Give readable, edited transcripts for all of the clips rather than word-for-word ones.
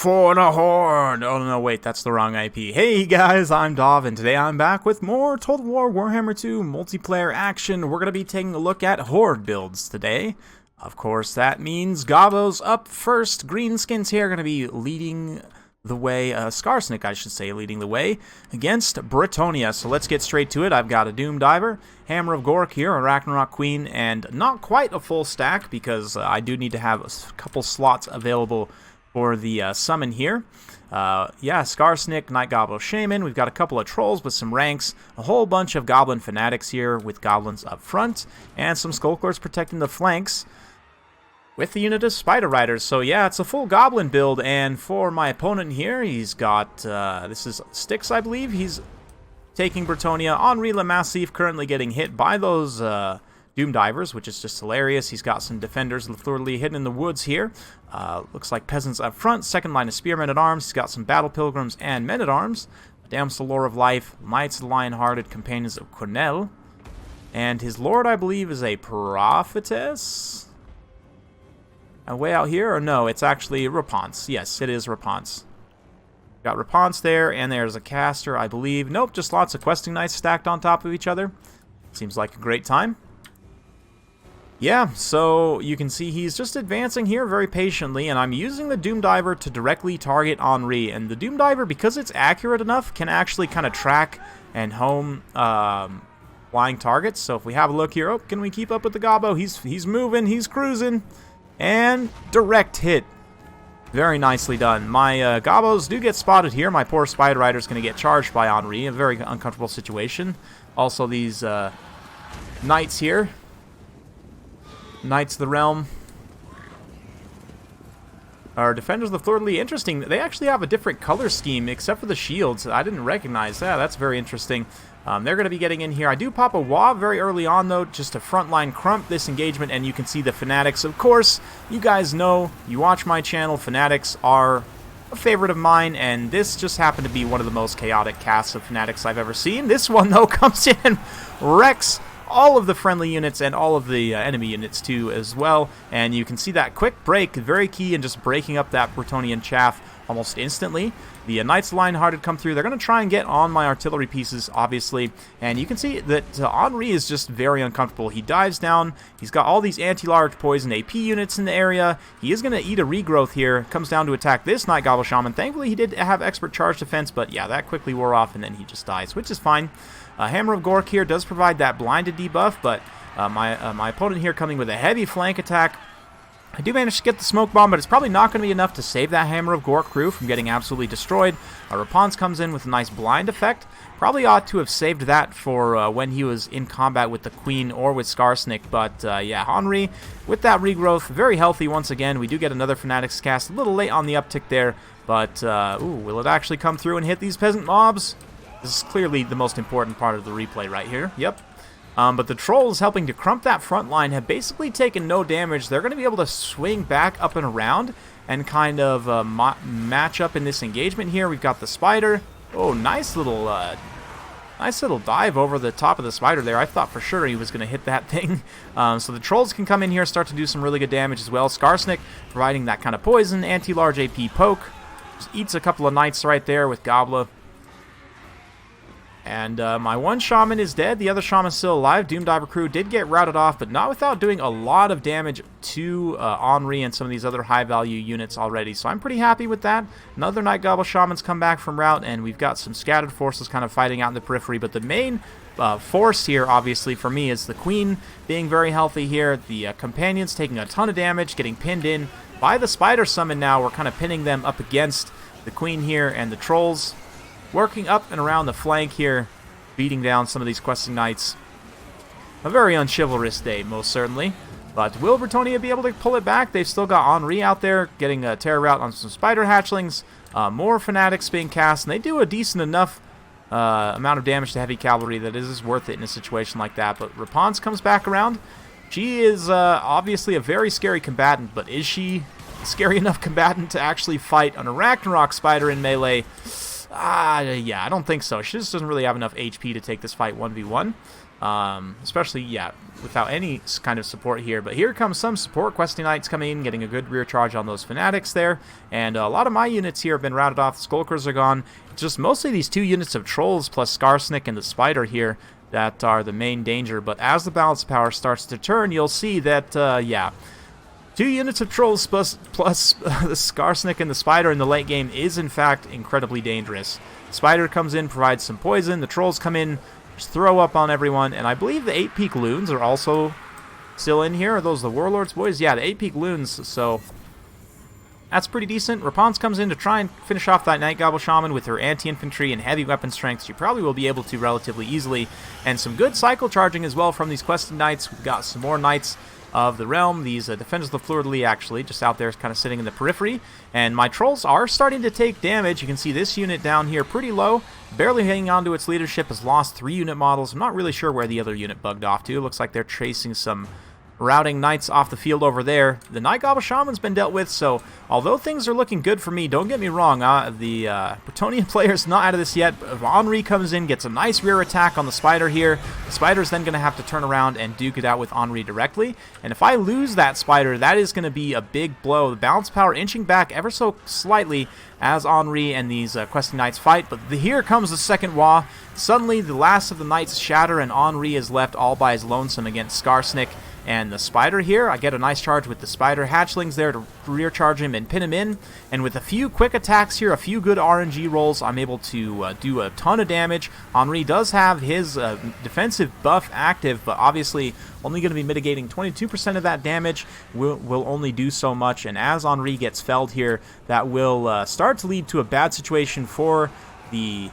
For the Horde! Oh no, wait, that's the wrong IP. Hey guys, I'm Dov, and today I'm back with more Total War Warhammer 2 multiplayer action. We're going to be taking a look at Horde builds today. Of course, that means Gobos up first. Greenskins here are going to be leading the way, Skarsnik, I should say, leading the way against Bretonnia. So let's get straight to it. I've got a Doom Diver, Hammer of Gork here, a Ragnarok Queen, and not quite a full stack because I do need to have a couple slots available for the summon here. Skarsnik, Night Goblin Shaman. We've got a couple of trolls with some ranks, a whole bunch of Goblin Fanatics here with Goblins up front, and some Skulklords protecting the flanks with the unit of Spider Riders. So yeah, it's a full Goblin build, and for my opponent here, he's got, this is Styx, I believe. He's taking Bretonnia. Henri Lemassif currently getting hit by those Doom Divers, which is just hilarious. He's got some defenders literally hidden in the woods here. Looks like peasants up front, second line of spearmen at arms. He's got some battle pilgrims and men at arms. Damsel Lore of Life, Knights of the Lion-Hearted, Companions of Cornell. And his lord, I believe, is a prophetess. Way out here, or no, it's actually Raponce. Yes, it is Raponce. Got Raponce there, and there's a caster, I believe. Nope, just lots of questing knights stacked on top of each other. Seems like a great time. Yeah, so you can see he's just advancing here very patiently, and I'm using the Doom Diver to directly target Henri. And the Doom Diver, because it's accurate enough, can actually kind of track and home flying targets. So if we have a look here, oh, can we keep up with the Gobbo? He's moving, he's cruising, and direct hit. Very nicely done. My Gobbos do get spotted here. My poor Spider Rider is going to get charged by Henri. A very uncomfortable situation. Also, these knights here. Knights of the Realm. Our Defenders of the Fleur-de-Lis, interesting. They actually have a different color scheme, except for the shields. I didn't recognize that. That's very interesting. They're going to be getting in here. I do pop a Wav very early on, though, just to frontline crump this engagement, and you can see the Fanatics. Of course, you guys know, you watch my channel, Fanatics are a favorite of mine, and this just happened to be one of the most chaotic casts of Fanatics I've ever seen. This one, though, comes in and wrecks all of the friendly units and all of the enemy units too as well, and you can see that quick break, very key in just breaking up that Bretonian chaff almost instantly. The Knights of the Lion-Hearted come through. They're going to try and get on my artillery pieces, obviously, and you can see that Henri is just very uncomfortable. He dives down. He's got all these anti-large poison AP units in the area. He is going to eat a regrowth here. Comes down to attack this Night Goblin Shaman. Thankfully, he did have expert charge defense, but yeah, that quickly wore off, and then he just dies, which is fine. Hammer of Gork here does provide that blinded debuff, but my opponent here coming with a heavy flank attack. I do manage to get the smoke bomb, but it's probably not going to be enough to save that Hammer of Gork crew from getting absolutely destroyed. Raponce comes in with a nice blind effect. Probably ought to have saved that for when he was in combat with the Queen or with Skarsnik, but yeah, Henri with that regrowth, very healthy once again. We do get another Fanatics cast, a little late on the uptick there, but will it actually come through and hit these peasant mobs? This is clearly the most important part of the replay right here. Yep. But the trolls helping to crump that front line have basically taken no damage. They're going to be able to swing back up and around and kind of match up in this engagement here. We've got the spider. Oh, nice little dive over the top of the spider there. I thought for sure he was going to hit that thing. So the trolls can come in here, start to do some really good damage as well. Skarsnik providing that kind of poison, anti-large AP poke. Just eats a couple of knights right there with Gobla. And my one shaman is dead. The other shaman's still alive. Doom Diver crew did get routed off, but not without doing a lot of damage to Henri and some of these other high-value units already. So I'm pretty happy with that. Another Night Goblin shamans come back from rout, and we've got some scattered forces kind of fighting out in the periphery. But the main force here, obviously, for me is the Queen being very healthy here. The companions taking a ton of damage, getting pinned in by the Spider Summon now. We're kind of pinning them up against the Queen here, and the trolls working up and around the flank here, beating down some of these questing knights. A very unchivalrous day, most certainly. But will Bretonnia be able to pull it back? They've still got Henri out there getting a terror route on some spider hatchlings. More Fanatics being cast, and they do a decent enough amount of damage to heavy cavalry that it is worth it in a situation like that. But Raponce comes back around. She is obviously a very scary combatant, but is she a scary enough combatant to actually fight an Ragnarok spider in melee? Yeah, I don't think so. She just doesn't really have enough HP to take this fight 1v1. especially, yeah, without any kind of support here. But here comes some support. Questing Knights coming in, getting a good rear charge on those Fanatics there. And a lot of my units here have been routed off. The Skulkers are gone. It's just mostly these 2 units of Trolls plus Skarsnik and the Spider here that are the main danger. But as the balance power starts to turn, you'll see that, yeah, 2 units of Trolls plus the Skarsnik and the Spider in the late game is, in fact, incredibly dangerous. Spider comes in, provides some poison. The Trolls come in, just throw up on everyone, and I believe the 8-peak Loons are also still in here. Are those the Warlords boys? Yeah, the 8-peak Loons, so that's pretty decent. Rapunzel comes in to try and finish off that Night Goblin Shaman with her anti-infantry and heavy weapon strength. She probably will be able to relatively easily, and some good cycle charging as well from these Questing Knights. We've got some more Knights of the Realm, these Defenders of the Fleur-de-Lis actually, just out there kind of sitting in the periphery. And my Trolls are starting to take damage. You can see this unit down here pretty low, barely hanging on to its leadership, has lost 3 unit models. I'm not really sure where the other unit bugged off to. It looks like they're chasing some routing Knights off the field over there. The Night Goblin Shaman's been dealt with, so although things are looking good for me, don't get me wrong, the Bretonnia player's not out of this yet. Henri comes in, gets a nice rear attack on the Spider here. The Spider's then going to have to turn around and duke it out with Henri directly, and if I lose that Spider, that is going to be a big blow. The balance power inching back ever so slightly as Henri and these Questing Knights fight, but here comes the second Wa. Suddenly, the last of the Knights shatter, and Henri is left all by his lonesome against Skarsnik and the Spider here. I get a nice charge with the Spider. Hatchlings there to rear charge him and pin him in. And with a few quick attacks here, a few good RNG rolls, I'm able to do a ton of damage. Henri does have his defensive buff active, but obviously only going to be mitigating 22% of that damage. Will only do so much. And as Henri gets felled here, that will start to lead to a bad situation for the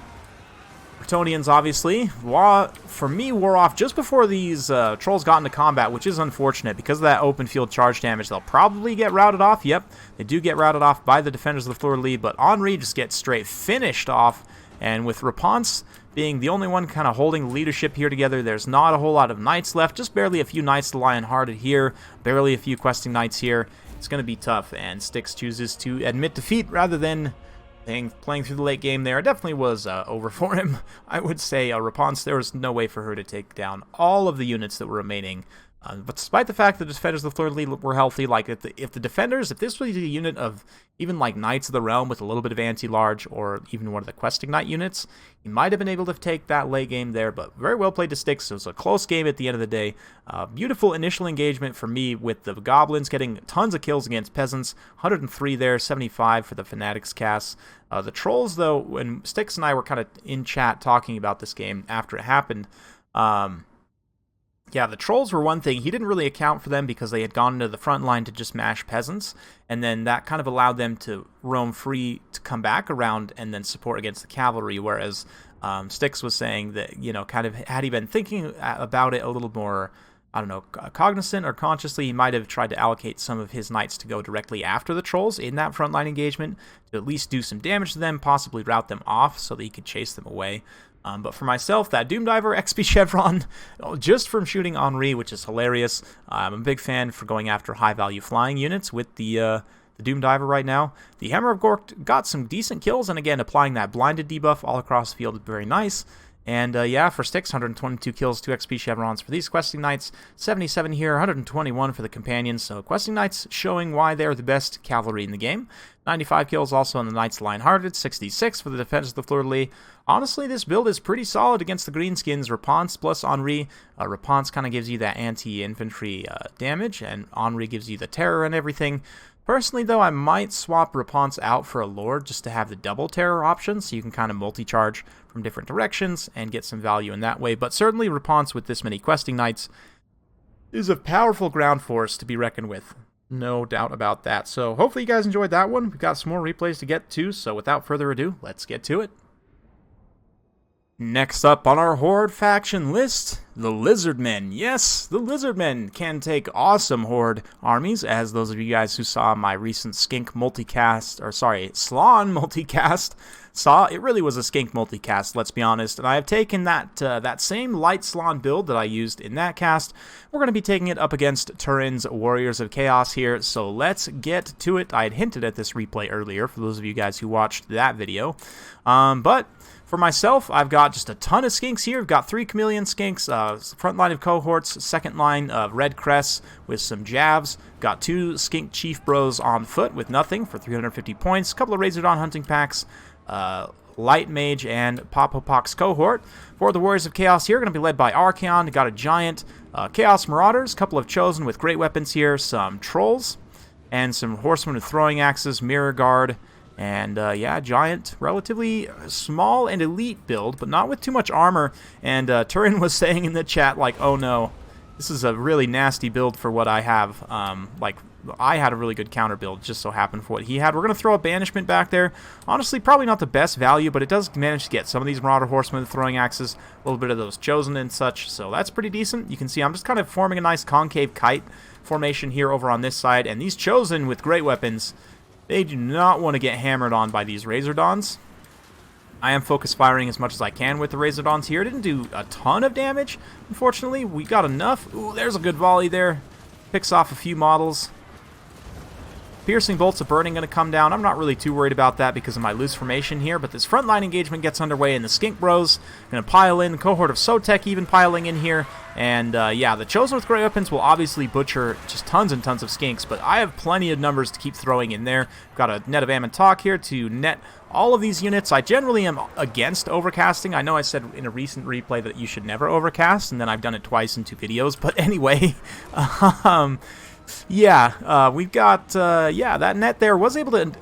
Bretonians, obviously. Wa, for me, wore off just before these Trolls got into combat, which is unfortunate. Because of that open field charge damage, they'll probably get routed off. Yep, they do get routed off by the Defenders of the Fleur-de-Lis, but Henri just gets straight finished off. And with Rapunzel being the only one kind of holding the leadership here together, there's not a whole lot of Knights left. Just barely a few Knights to Lion-Hearted here, barely a few Questing Knights here. It's going to be tough, and Styx chooses to admit defeat rather than playing through the late game there. It definitely was over for him. I would say Rapunzel, there was no way for her to take down all of the units that were remaining. But despite the fact that the Defenders of the Fleur-de-Lis were healthy, like if the Defenders, if this was a unit of even like Knights of the Realm with a little bit of anti-large, or even one of the Questing Knight units, he might have been able to take that late game there, but very well played to Styx. It was a close game at the end of the day. Beautiful initial engagement for me with the Goblins getting tons of kills against Peasants, 103 there, 75 for the Fanatics cast. The Trolls, though, when Styx and I were kind of in chat talking about this game after it happened, yeah, the Trolls were one thing. He didn't really account for them because they had gone into the front line to just mash Peasants, and then that kind of allowed them to roam free to come back around and then support against the cavalry, whereas Styx was saying that, you know, kind of had he been thinking about it a little more, I don't know, cognizant or consciously, he might have tried to allocate some of his Knights to go directly after the Trolls in that frontline engagement to at least do some damage to them, possibly rout them off so that he could chase them away. But for myself, that Doom Diver XP Chevron, just from shooting Henri, which is hilarious. I'm a big fan for going after high-value flying units with the Doom Diver right now. The Hammer of Gork got some decent kills, and again, applying that blinded debuff all across the field is very nice. And yeah, for Styx, 122 kills, 2 XP Chevrons for these Questing Knights, 77 here, 121 for the Companions. So Questing Knights showing why they're the best cavalry in the game. 95 kills also on the Knights Lion-Hearted, 66 for the Defenders of the Fleur-de-Lis. Honestly, this build is pretty solid against the Greenskins. Rapunzel plus Henri. Rapunzel kind of gives you that anti-infantry damage, and Henri gives you the terror and everything. Personally, though, I might swap Rapunzel out for a Lord just to have the double terror option, so you can kind of multi-charge from different directions and get some value in that way. But certainly, Rapunzel with this many Questing Knights is a powerful ground force to be reckoned with. No doubt about that. So hopefully you guys enjoyed that one. We've got some more replays to get to, so without further ado, let's get to it. Next up on our Horde faction list, the Lizardmen. Yes, the Lizardmen can take awesome Horde armies, as those of you guys who saw my recent Skink multicast, or sorry, Slon multicast, saw. It really was a Skink multicast, let's be honest, and I have taken that same light Slon build that I used in that cast. We're going to be taking it up against Turin's Warriors of Chaos here, so let's get to it. I had hinted at this replay earlier, for those of you guys who watched that video, but For myself, I've got just a ton of skinks here. I've got 3 chameleon skinks, front line of cohorts, second line of red crests with some jabs. Got 2 skink chief bros on foot with nothing for 350 points. A couple of Razordon hunting packs, light mage, and Popopox cohort. For the Warriors of Chaos here, going to be led by Archaon. Got a giant, Chaos Marauders, a couple of chosen with great weapons here, some trolls, and some horsemen with throwing axes, mirror guard. And, yeah, giant, relatively small and elite build, but not with too much armor. And Turin was saying in the chat, like, oh no, this is a really nasty build for what I have. Like, I had a really good counter build, just so happened for what he had. We're going to throw a banishment back there. Honestly, probably not the best value, but it does manage to get some of these Marauder Horsemen with throwing axes, a little bit of those chosen and such, so that's pretty decent. You can see I'm just kind of forming a nice concave kite formation here over on this side, and these chosen with great weapons, they do not want to get hammered on by these Razordons. I am focus firing as much as I can with the Razordons here. Didn't do a ton of damage, unfortunately. We got enough. Ooh, there's a good volley there. Picks off a few models. Piercing bolts of burning going to come down. I'm not really too worried about that because of my loose formation here, but this frontline engagement gets underway, and the skink bros going to pile in. The cohort of Sotek even piling in here. And, yeah, the Chosen with great weapons will obviously butcher just tons and tons of skinks, but I have plenty of numbers to keep throwing in there. Got a net of Ammon Talk here to net all of these units. I generally am against overcasting. I know I said in a recent replay that you should never overcast, and then I've done it twice in 2 videos, but anyway, yeah, we've got, yeah, that net there was able to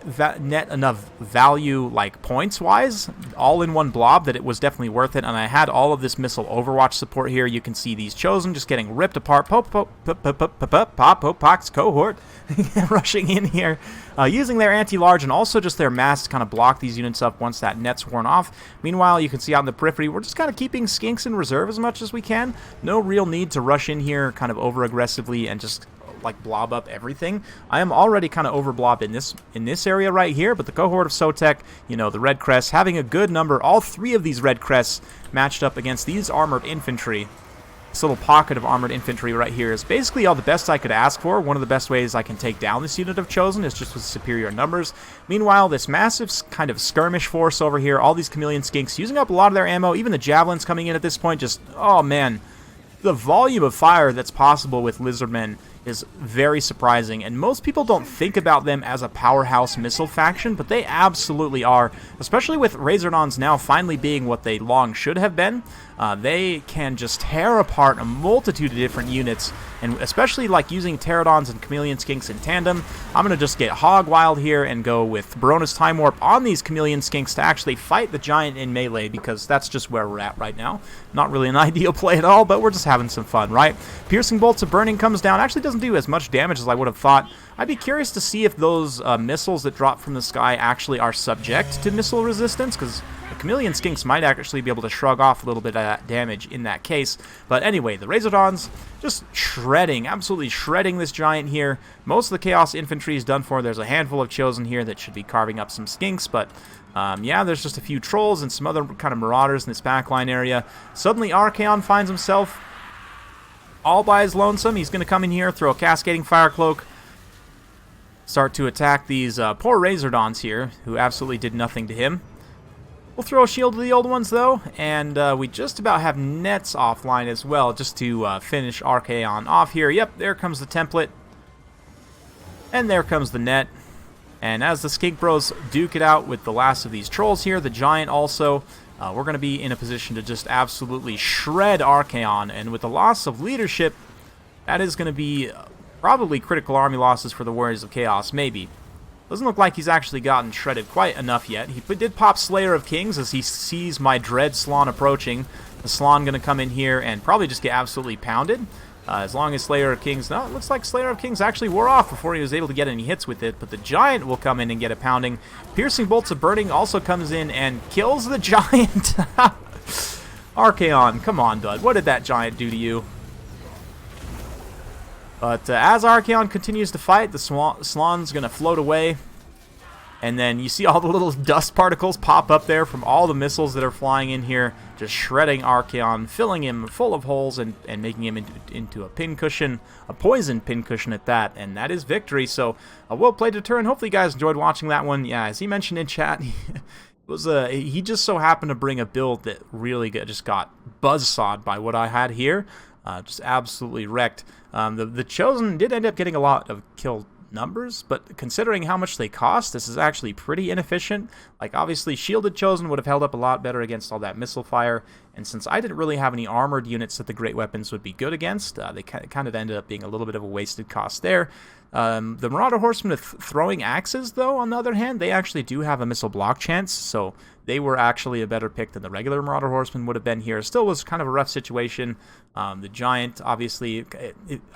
net enough value, like, points-wise, all in one blob, that it was definitely worth it, and I had all of this missile Overwatch support here. You can see these Chosen just getting ripped apart. Popopox cohort rushing in here, using their anti-large and also just their mass to kind of block these units up once that net's worn off. Meanwhile, you can see out in the periphery, we're just kind of keeping skinks in reserve as much as we can. No real need to rush in here kind of over-aggressively and just like blob up everything. I am already kind of over blobbed in this area right here, but the cohort of Sotek, you know, the red crests, having a good number, all 3 of these red crests matched up against these armored infantry. This little pocket of armored infantry right here is basically all the best I could ask for. One of the best ways I can take down this unit of Chosen is just with superior numbers. Meanwhile, this massive kind of skirmish force over here, all these chameleon skinks using up a lot of their ammo, even the javelins coming in at this point, just, oh man, the volume of fire that's possible with Lizardmen is very surprising, and most people don't think about them as a powerhouse missile faction, but they absolutely are, especially with Razordons now finally being what they long should have been. They can just tear apart a multitude of different units, and especially like using Pterodons and Chameleon Skinks in tandem. I'm going to just get hog wild here and go with Barona's Time Warp on these Chameleon Skinks to actually fight the Giant in melee, because that's just where we're at right now. Not really an ideal play at all, but we're just having some fun, right? Piercing Bolts of Burning comes down. Actually doesn't do as much damage as I would have thought. I'd be curious to see if those missiles that drop from the sky actually are subject to missile resistance, because the Chameleon Skinks might actually be able to shrug off a little bit of that damage in that case. But anyway, the Razordons just shredding, absolutely shredding this giant here. Most of the Chaos Infantry is done for. There's a handful of Chosen here that should be carving up some skinks, but yeah, there's just a few trolls and some other kind of marauders in this backline area. Suddenly, Archaon finds himself all by his lonesome. He's going to come in here, throw a Cascading Fire Cloak, start to attack these poor Razordons here, who absolutely did nothing to him. We'll throw a shield to the old ones, though, and we just about have nets offline as well, just to finish Archaon off here. Yep, there comes the template, and there comes the net. And as the Skink Bros duke it out with the last of these trolls here, the Giant also, we're going to be in a position to just absolutely shred Archaon, and with the loss of leadership, that is going to be probably critical army losses for the Warriors of Chaos, maybe. Doesn't look like he's actually gotten shredded quite enough yet. He did pop Slayer of Kings as he sees my Dread Slann approaching. The Slann going to come in here and probably just get absolutely pounded. As long as Slayer of Kings... No, it looks like Slayer of Kings actually wore off before he was able to get any hits with it, but the Giant will come in and get a pounding. Piercing Bolts of Burning also comes in and kills the Giant. Archaon, come on, bud. What did that Giant do to you? But as Archaon continues to fight, the Slann's going to float away. And then you see all the little dust particles pop up there from all the missiles that are flying in here, just shredding Archaon, filling him full of holes and making him into a pincushion, a poison pincushion at that. And that is victory. So a well played to turn. Hopefully you guys enjoyed watching that one. Yeah, as he mentioned in chat, He just so happened to bring a build that really just got buzzsawed by what I had here. Just absolutely wrecked. The Chosen did end up getting a lot of kill numbers, but considering how much they cost, this is actually pretty inefficient. Like, obviously, Shielded Chosen would have held up a lot better against all that missile fire, and since I didn't really have any armored units that the Great Weapons would be good against, they kind of ended up being a little bit of a wasted cost there. The Marauder Horsemen with throwing axes, though, on the other hand, they actually do have a missile block chance, so they were actually a better pick than the regular Marauder Horsemen would have been here. Still was kind of a rough situation. The Giant, obviously,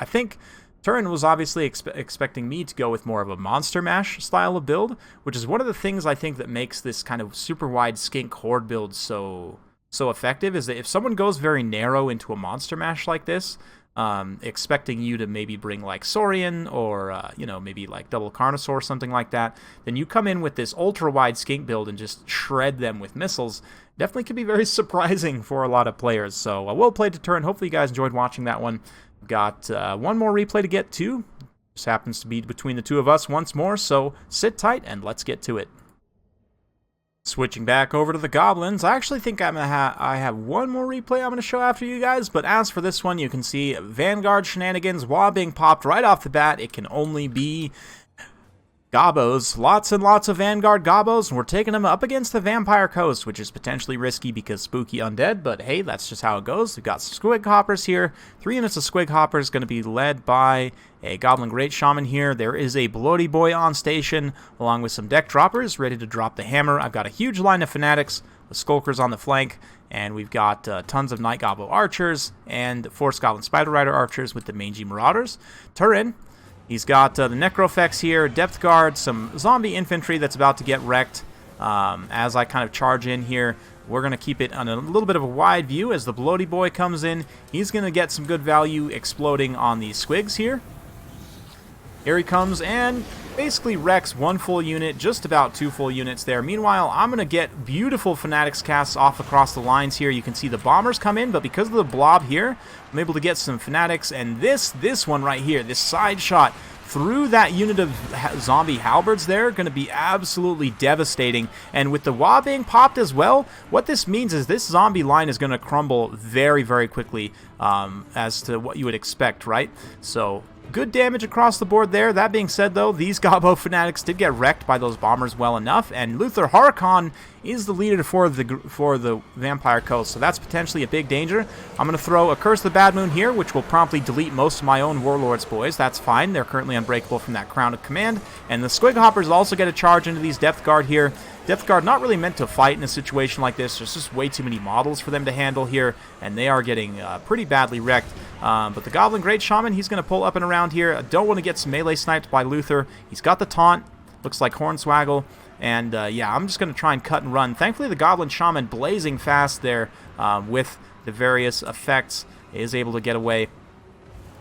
I think Turin was obviously expecting me to go with more of a Monster Mash style of build, which is one of the things I think that makes this kind of super wide skink horde build so effective, is that if someone goes very narrow into a Monster Mash like this, expecting you to maybe bring like Saurian or maybe like Double Carnosaur or something like that, then you come in with this ultra wide skink build and just shred them with missiles. Definitely could be very surprising for a lot of players. So well played to Turin. Hopefully you guys enjoyed watching that one. Got one more replay to get to. This happens to be between the two of us once more, so sit tight and let's get to it. Switching back over to the Goblins, I actually think I have one more replay I'm going to show after you guys, but as for this one, you can see Vanguard shenanigans while being popped right off the bat. It can only be Gobbos, lots and lots of Vanguard Gobbos, and we're taking them up against the Vampire Coast, which is potentially risky because spooky undead, but hey, that's just how it goes. We've got Squig Hoppers here. 3 units of Squig Hoppers going to be led by a Goblin Great Shaman here. There is a Bloody Boy on station, along with some deck droppers ready to drop the hammer. I've got a huge line of Fanatics with Skulkers on the flank, and we've got tons of Night Gobbo Archers and Force Goblin Spider Rider Archers with the Mangy Marauders. Turin, he's got the Necrofex here, Depth Guard, some Zombie Infantry that's about to get wrecked. As I kind of charge in here, we're going to keep it on a little bit of a wide view as the Bloody Boy comes in. He's going to get some good value exploding on these Squigs here. Here he comes and basically wrecks 1 full unit, just about 2 full units there. Meanwhile, I'm going to get beautiful Fanatics casts off across the lines here. You can see the Bombers come in, but because of the blob here, I'm able to get some Fanatics, and this one right here, this side shot through that unit of zombie halberds there, going to be absolutely devastating. And with the Wa being popped as well, what this means is this zombie line is going to crumble very, very quickly, as to what you would expect, right? So good damage across the board there. That being said, though, these Gobbo Fanatics did get wrecked by those Bombers well enough, and Luther Harkon is the leader for the Vampire Coast, so that's potentially a big danger. I'm going to throw a Curse of the Bad Moon here, which will promptly delete most of my own Warlords boys. That's fine. They're currently unbreakable from that Crown of Command, and the Squig Hoppers also get a charge into these Depth Guard here. Depth Guard not really meant to fight in a situation like this. There's just way too many models for them to handle here, and they are getting pretty badly wrecked. But the Goblin Great Shaman, he's going to pull up and around here. I don't want to get some melee sniped by Luther. He's got the taunt. Looks like Hornswaggle. And yeah, I'm just going to try and cut and run. Thankfully, the Goblin Shaman, blazing fast there with the various effects, is able to get away.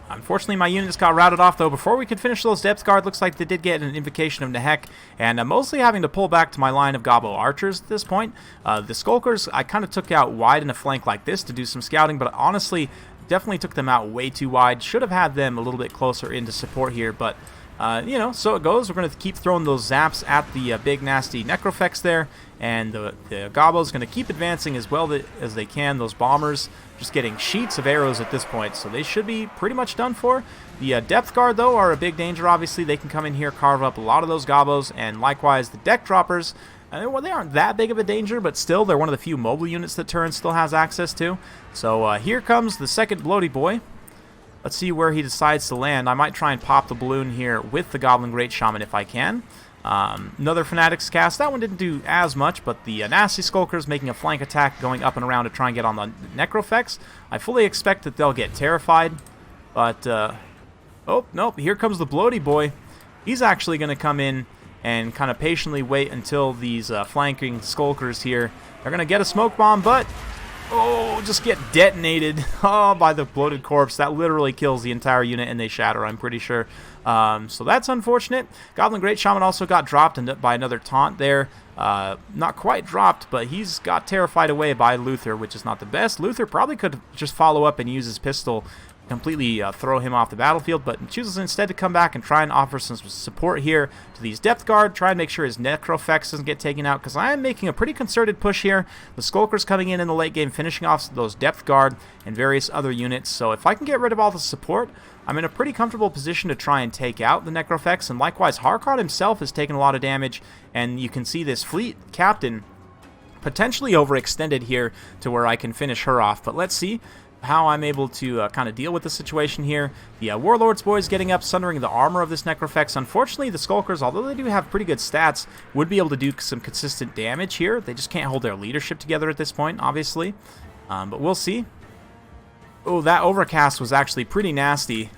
Unfortunately, my units got routed off, though. Before we could finish those Depth Guard, looks like they did get an Invocation of Nehek, and I'm mostly having to pull back to my line of Gobbo Archers at this point. The Skulkers, I kind of took out wide in a flank like this to do some scouting, but honestly, definitely took them out way too wide. Should have had them a little bit closer into support here, but so it goes. We're going to keep throwing those zaps at the big, nasty Necrofex there, and the Gobbo's going to keep advancing as well as they can. Those Bombers just getting sheets of arrows at this point, so they should be pretty much done for. The Depth Guard, though, are a big danger, obviously. They can come in here, carve up a lot of those Gobbos, and likewise, the Deck Droppers, well, they aren't that big of a danger, but still, they're one of the few mobile units that Turin still has access to. So here comes the second Bloody Boy. Let's see where he decides to land. I might try and pop the balloon here with the Goblin Great Shaman if I can. Another Fanatics cast. That one didn't do as much, but the Nasty Skulkers making a flank attack going up and around to try and get on the Necrofex. I fully expect that they'll get terrified, but oh, nope, here comes the Bloody Boy. He's actually going to come in and kind of patiently wait until these flanking Skulkers here. They're going to get a smoke bomb, but oh, just get detonated by the bloated corpse. That literally kills the entire unit, and they shatter, I'm pretty sure. So that's unfortunate. Goblin Great Shaman also got dropped by another taunt there. Not quite dropped, but he's got terrified away by Luther, which is not the best. Luther probably could just follow up and use his pistol completely throw him off the battlefield, but chooses instead to come back and try and offer some support here to these depth guard, try and make sure his Necrofex doesn't get taken out, because I am making a pretty concerted push here. The Skulkers coming in the late game, finishing off those depth guard and various other units, so if I can get rid of all the support, I'm in a pretty comfortable position to try and take out the Necrofex, and likewise Harkon himself has taken a lot of damage, and you can see this fleet captain potentially overextended here to where I can finish her off, but let's see how I'm able to kind of deal with the situation here. The Warlord's boys getting up, sundering the armor of this Necrofex. Unfortunately, the Skulkers, although they do have pretty good stats, would be able to do some consistent damage here. They just can't hold their leadership together at this point, obviously. But we'll see. Oh, that overcast was actually pretty nasty.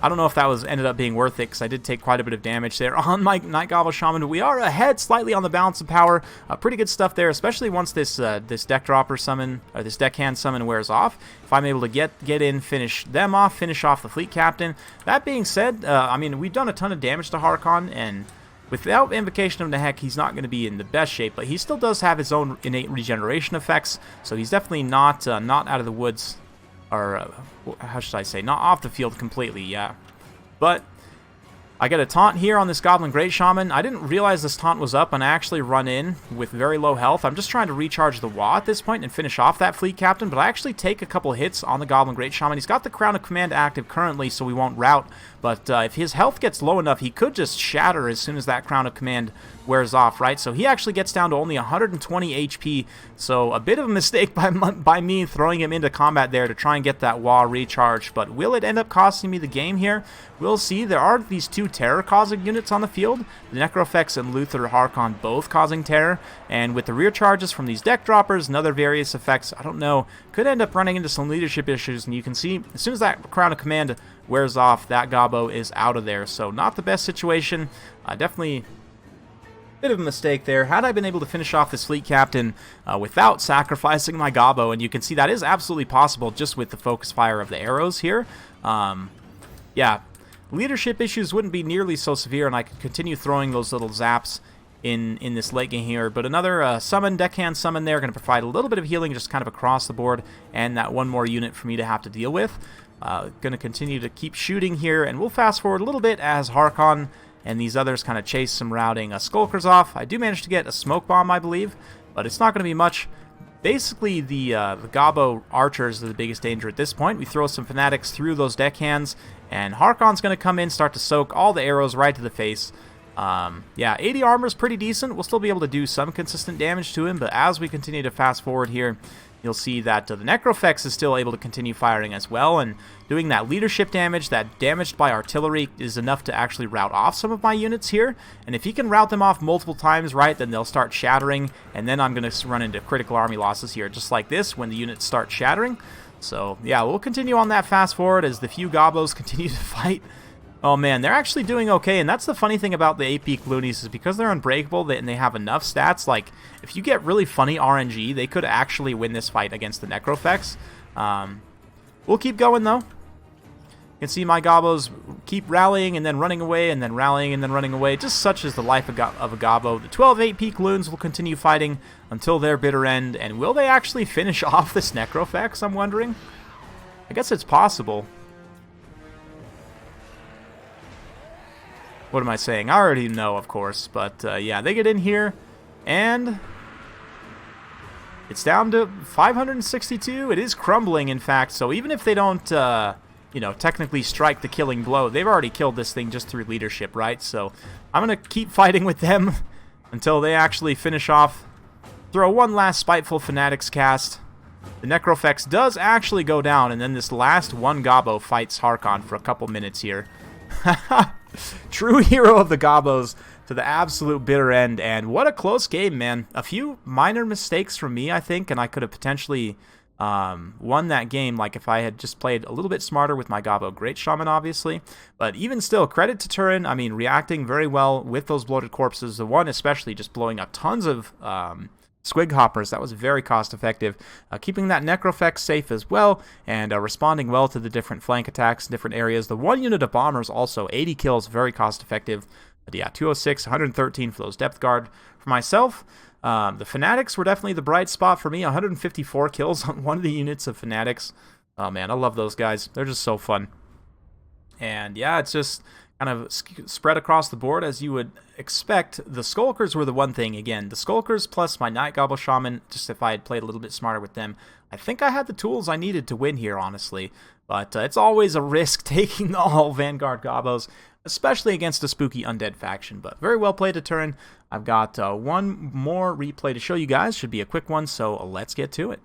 I don't know if that ended up being worth it, because I did take quite a bit of damage there on my Night Goblin Shaman, but we are ahead slightly on the balance of power. Pretty good stuff there, especially once this deck dropper summon, or this deckhand summon wears off. If I'm able to get in, finish them off, finish off the fleet captain. That being said, I mean, we've done a ton of damage to Harkon, and without Invocation of Nehek, he's not going to be in the best shape, but he still does have his own innate regeneration effects, so he's definitely not out of the woods, or how should I say, not off the field completely, yeah. But I get a taunt here on this Goblin Great Shaman. I didn't realize this taunt was up, and I actually run in with very low health. I'm just trying to recharge the Wa at this point and finish off that fleet captain, but I actually take a couple hits on the Goblin Great Shaman. He's got the Crown of Command active currently, so we won't rout, but if his health gets low enough, he could just shatter as soon as that Crown of Command wears off, right? So he actually gets down to only 120 HP, so a bit of a mistake by me throwing him into combat there to try and get that Wa recharged, but will it end up costing me the game here? We'll see. There are these two terror-causing units on the field, the Necrofex and Luther Harkon both causing terror, and with the rear charges from these deck droppers and other various effects, I don't know, could end up running into some leadership issues, and you can see as soon as that Crown of Command wears off, that Gobbo is out of there, so not the best situation. Definitely bit of a mistake there. Had I been able to finish off this fleet captain without sacrificing my Gobbo, and you can see that is absolutely possible just with the focus fire of the arrows here. Yeah, leadership issues wouldn't be nearly so severe, and I could continue throwing those little zaps in this late game here. But another summon, deckhand summon there, going to provide a little bit of healing just kind of across the board, and that one more unit for me to have to deal with. Going to continue to keep shooting here, and we'll fast forward a little bit as Harkon and these others kind of chase some routing Skulkers off. I do manage to get a smoke bomb, I believe, but it's not going to be much. Basically, the Gobbo archers are the biggest danger at this point. We throw some fanatics through those deckhands, and Harkon's going to come in, start to soak all the arrows right to the face. Yeah, 80 armor is pretty decent. We'll still be able to do some consistent damage to him, but as we continue to fast forward here, you'll see that the Necrofex is still able to continue firing as well, and doing that leadership damage, that damaged by artillery, is enough to actually rout off some of my units here. And if he can rout them off multiple times, right, then they'll start shattering, and then I'm going to run into critical army losses here, just like this, when the units start shattering. So, yeah, we'll continue on that fast forward as the few Gobbos continue to fight. Oh man, they're actually doing okay, and that's the funny thing about the AP Loonies is because they're unbreakable and they have enough stats, like, if you get really funny RNG, they could actually win this fight against the Necrofex. We'll keep going, though. You can see my Gobbos keep rallying and then running away, and then rallying and then running away, just such is the life of a Gobbo. The 12 AP Loons will continue fighting until their bitter end, and will they actually finish off this Necrofex, I'm wondering? I guess it's possible. What am I saying? I already know, of course, but yeah, they get in here, and it's down to 562. It is crumbling, in fact, so even if they don't, you know, technically strike the killing blow, they've already killed this thing just through leadership, right? So I'm going to keep fighting with them until they actually finish off. Throw one last Spiteful Fanatics cast. The Necrofex does actually go down, and then this last one Gobbo fights Harkon for a couple minutes here. True hero of the Gobbos to the absolute bitter end, and what a close game, man. A few minor mistakes from me, I think, and I could have potentially won that game, like if I had just played a little bit smarter with my Gobbo Great Shaman, obviously. But even still, credit to Turin, I mean, reacting very well with those bloated corpses, the one especially just blowing up tons of Squig Hoppers. That was very cost effective. Keeping that Necrofex safe as well, and responding well to the different flank attacks in different areas. The one unit of bombers also, 80 kills, very cost effective. But yeah, 206, 113 for those depth guard. For myself, the Fanatics were definitely the bright spot for me. 154 kills on one of the units of Fanatics. Oh man, I love those guys. They're just so fun. And yeah, it's just kind of spread across the board as you would expect. The Skulkers were the one thing. Again, the Skulkers plus my Night Gobble Shaman, just if I had played a little bit smarter with them, I think I had the tools I needed to win here, honestly. But it's always a risk taking all Vanguard Gobbos, especially against a spooky undead faction. But very well played a turn. I've got one more replay to show you guys. Should be a quick one, so let's get to it.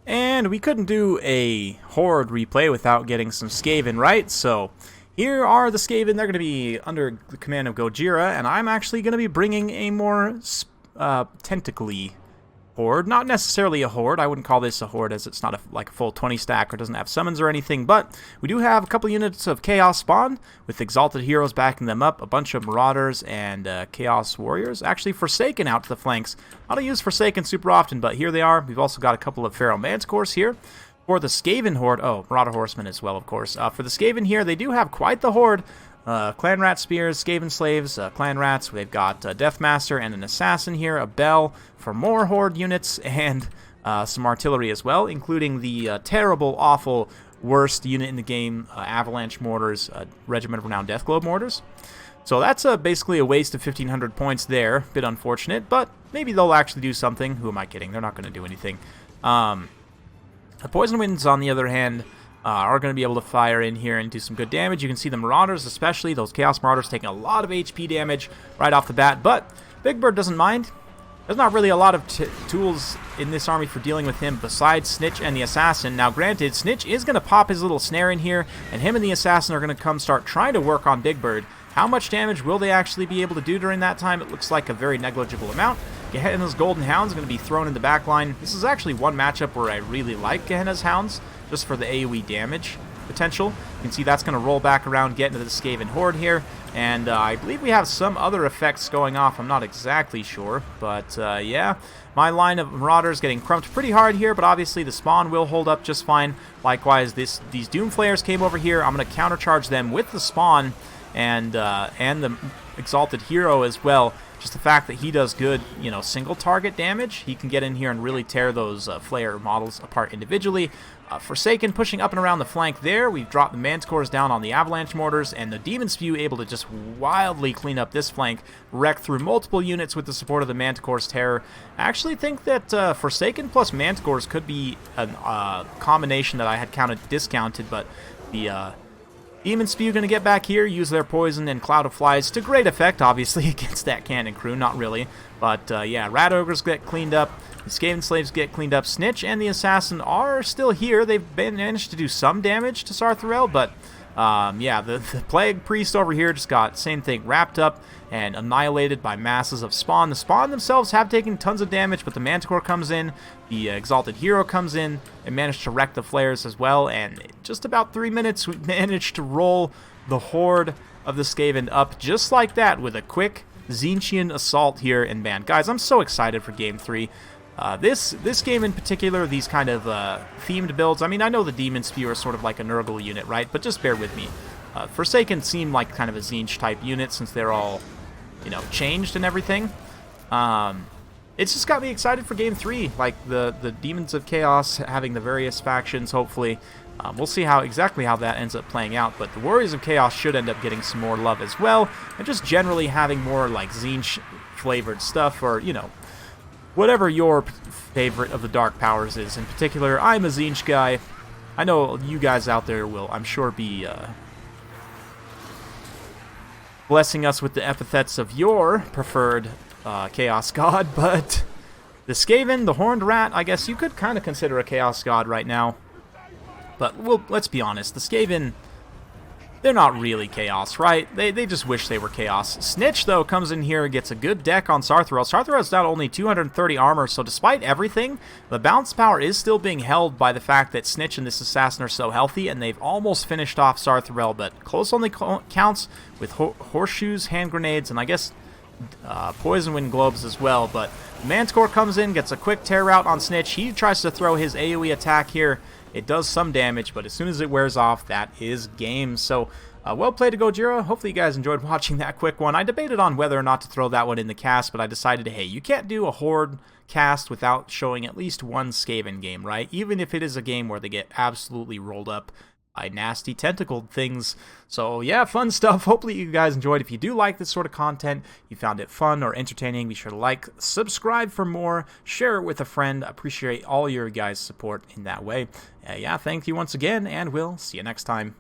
And we couldn't do a Horde replay without getting some Skaven, right? So here are the Skaven. They're going to be under the command of Gojira, and I'm actually going to be bringing a more tentacly Horde. Not necessarily a Horde. I wouldn't call this a Horde as it's not like a full 20 stack or doesn't have summons or anything, but we do have a couple units of Chaos Spawn with Exalted Heroes backing them up, a bunch of Marauders and Chaos Warriors. Actually, Forsaken out to the flanks. I don't use Forsaken super often, but here they are. We've also got a couple of Pharaoh Manticores here. For the Skaven Horde, oh, Marauder Horsemen as well, of course. For the Skaven here, they do have quite the Horde. Clan Rat Spears, Skaven Slaves, Clan Rats. They've got Deathmaster and an Assassin here, a Bell for more Horde units, and some artillery as well, including the terrible, awful, worst unit in the game, Avalanche Mortars, Regiment of Renowned Deathglobe Mortars. So that's basically a waste of 1,500 points there. Bit unfortunate, but maybe they'll actually do something. Who am I kidding? They're not going to do anything. The Poison Winds, on the other hand, are going to be able to fire in here and do some good damage. You can see the Marauders, especially those Chaos Marauders, taking a lot of HP damage right off the bat, but Big Bird doesn't mind. There's not really a lot of tools in this army for dealing with him besides Snitch and the Assassin. Now, granted, Snitch is going to pop his little snare in here, and him and the Assassin are going to come start trying to work on Big Bird. How much damage will they actually be able to do during that time? It looks like a very negligible amount. Gehenna's Golden Hound's going to be thrown in the back line. This is actually one matchup where I really like Gehenna's Hounds, just for the AoE damage potential. You can see that's going to roll back around, get into the Skaven Horde here, and I believe we have some other effects going off. I'm not exactly sure, but yeah. My line of Marauders getting crumped pretty hard here, but obviously the spawn will hold up just fine. Likewise, these Doom Flayers came over here. I'm going to countercharge them with the spawn and the Exalted Hero as well. Just the fact that he does good, you know, single target damage. He can get in here and really tear those Flayer models apart individually. Forsaken pushing up and around the flank there. We've dropped the Manticores down on the Avalanche Mortars, and the Demon Spew able to just wildly clean up this flank, wreck through multiple units with the support of the Manticore's Terror. I actually think that Forsaken plus Manticores could be a combination that I had discounted, but the Demon Spew going to get back here, use their poison and Cloud of Flies to great effect, obviously, against that cannon crew. Not really. But, yeah, Rat Ogres get cleaned up. The Skaven Slaves get cleaned up. Snitch and the Assassin are still here. They've managed to do some damage to Sarthrel, but, yeah, the Plague Priest over here just got, same thing, wrapped up and annihilated by masses of Spawn. The Spawn themselves have taken tons of damage, but the Manticore comes in, the Exalted Hero comes in, and managed to wreck the Flayers as well, and in just about 3 minutes, we managed to roll the Horde of the Skaven up just like that with a quick Tzeentchian assault here in man. Guys, I'm so excited for Game 3. This game in particular, these kind of themed builds, I mean, I know the Demon Spew are sort of like a Nurgle unit, right? But just bear with me. Forsaken seem like kind of a Tzeentch type unit since they're all, you know, changed and everything. It's just got me excited for Game 3, like the Demons of Chaos having the various factions, hopefully. We'll see exactly how that ends up playing out, but the Warriors of Chaos should end up getting some more love as well, and just generally having more, like, Tzeentch-flavored stuff, or, you know, whatever your favorite of the Dark Powers is. In particular, I'm a Tzeentch guy. I know you guys out there will, I'm sure, be blessing us with the epithets of your preferred Chaos God, but the Skaven, the Horned Rat, I guess you could kind of consider a Chaos God right now. But let's be honest, the Skaven, they're not really Chaos, right? They just wish they were Chaos. Snitch, though, comes in here and gets a good deck on Sarthrel. Sarthrel's down only 230 armor, so despite everything, the bounce power is still being held by the fact that Snitch and this Assassin are so healthy, and they've almost finished off Sarthrel, but close only counts with horseshoes, hand grenades, and I guess Poison Wind Globes as well. But Manticore comes in, gets a quick tear out on Snitch. He tries to throw his AoE attack here. It does some damage, but as soon as it wears off, that is game. So, well played to Gojira. Hopefully you guys enjoyed watching that quick one. I debated on whether or not to throw that one in the cast, but I decided, hey, you can't do a Horde cast without showing at least one Skaven game, right? Even if it is a game where they get absolutely rolled up by nasty tentacled things. So yeah, fun stuff. Hopefully you guys enjoyed. If you do like this sort of content, you found it fun or entertaining, be sure to like, subscribe for more, share it with a friend. I appreciate all your guys' support in that way. Yeah, thank you once again, and we'll see you next time.